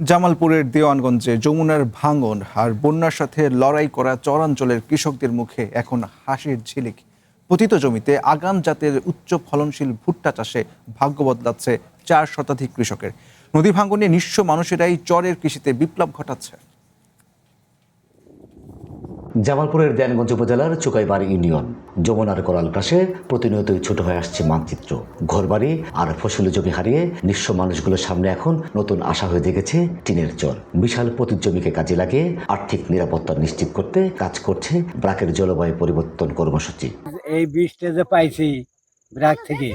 জামালপুরের দেওয়ানগঞ্জে যমুনার ভাঙন আর বন্যার সাথে লড়াই করা চরাঞ্চলের কৃষকদের মুখে এখন হাসির ঝিলিক। পতিত জমিতে আগাম জাতের উচ্চ ফলনশীল ভুট্টা চাষে ভাগ্য বদলাচ্ছে 4 শতাধিক কৃষকের। নদী ভাঙনে নিঃস্ব মানুষেরাই চরের কৃষিতে বিপ্লব ঘটাচ্ছে। জামালপুরের দেওয়ানগঞ্জ উপজেলার চুকাইবাড়ি ইউনিয়ন যমুনার করাল পাশে প্রতিনিয়তই ছোট হয়ে আসছে মানচিত্র। ঘরবাড়ি আর ফসলি জমি হারিয়ে নিঃস্ব মানুষগুলোর সামনে এখন নতুন আশা হয়ে জেগেছে টিনের চর। বিশাল পতিত জমিকে কাজে লাগিয়ে আর্থিক নিরাপত্তা নিশ্চিত করতে কাজ করছে ব্র্যাকের জলবায়ু পরিবর্তন কর্মসূচি। এই বীজটা যে পাইছি ব্র্যাক থেকে,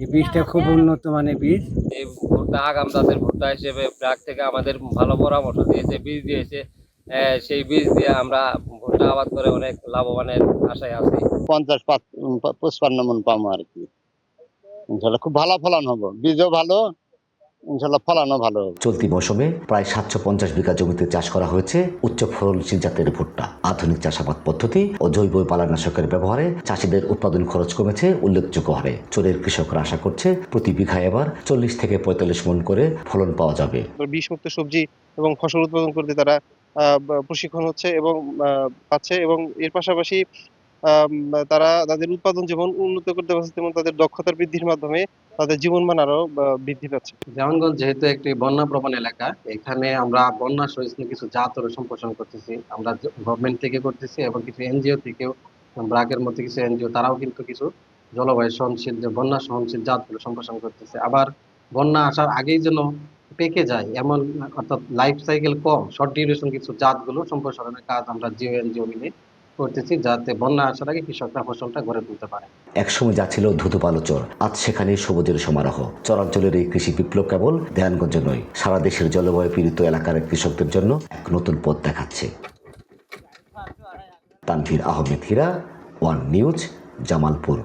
এই বীজটা খুব উন্নত মানের বীজ। এই ভুট্টা আগাম জাতের ভুট্টা হিসেবে ব্র্যাক থেকে আমাদের ভালো পরামর্শ দিয়েছে, বীজ দিয়েছে। সেই বীজ দিয়ে আমরা ভুট্টা আবাদ করে অনেক লাভবানের আশায় আছি। 50-55 মন পাবো আর কি। ইনশাল্লাহ খুব ভালো ফলন হবো, বীজও ভালো, ইনশাল্লাহ ফলনও ভালো হবে। চলতি মৌসুমে প্রায় 750 বিঘা জমিতে চাষ করা হয়েছে উচ্চ ফলনশীল জাতের ভুট্টা। আধুনিক চাষাবাদ পদ্ধতি ও জৈব পালানাশকের ব্যবহারে চাষিদের উৎপাদন খরচ কমেছে উল্লেখযোগ্য হারে। চরের কৃষকরা আশা করছে প্রতি বিঘা এবার 40 থেকে 45 মন করে ফলন পাওয়া যাবে। বিষমুক্ত সবজি এবং ফসল উৎপাদন করতে তারা প্রশিক্ষণ হচ্ছে এবং পাচ্ছে, এবং এর পাশাপাশি তারা তাদের উৎপাদন যেমন উন্নত করতে পারছে, তেমন তাদের দক্ষতার বৃদ্ধির মাধ্যমে তাদের জীবনমান আরো বৃদ্ধি পাচ্ছে। দেওয়ানগঞ্জ যেহেতু একটি বন্যা প্রবণ এলাকা, এখানে আমরা বন্যা সহিষ্ণু কিছু জাত সম্প্রসারণ করতেছি। আমরা গভর্নমেন্ট থেকে করতেছি এবং কিছু এনজিও থেকেও, ব্র্যাকের মধ্যে কিছু এনজিও তারাও কিন্তু কিছু জলবায়ু সহনশীল যে বন্যা সহনশীল জাতগুলো সম্প্রসারণ করতেছে। আবার বন্যা আসার আগেই যেন পেকে যায় এমন, অর্থাৎ লাইফ সাইকেল কম, শর্ট ডিউরেশন কিছু জাতগুলো সম্প্রসারণের কাজ আমরা জিও এনজিও মিলে করতেছি, যাতে বন্যা আসার আগে কৃষকরা ফসলটা গড়ে তুলতে পারে। একসময় যা ছিল ধুধুপালো চর, আজ সেখানে সবুজের সমারোহ। চরাঞ্চলের এই কৃষি বিপ্লব কেবল দেওয়ানগঞ্জ নয়, সারা দেশের জলবায়ু পীড়িত এলাকার কৃষকদের জন্য এক নতুন পথ দেখাচ্ছে। তানভীর আহমেদ হীরা, ওয়ান নিউজ, জামালপুর।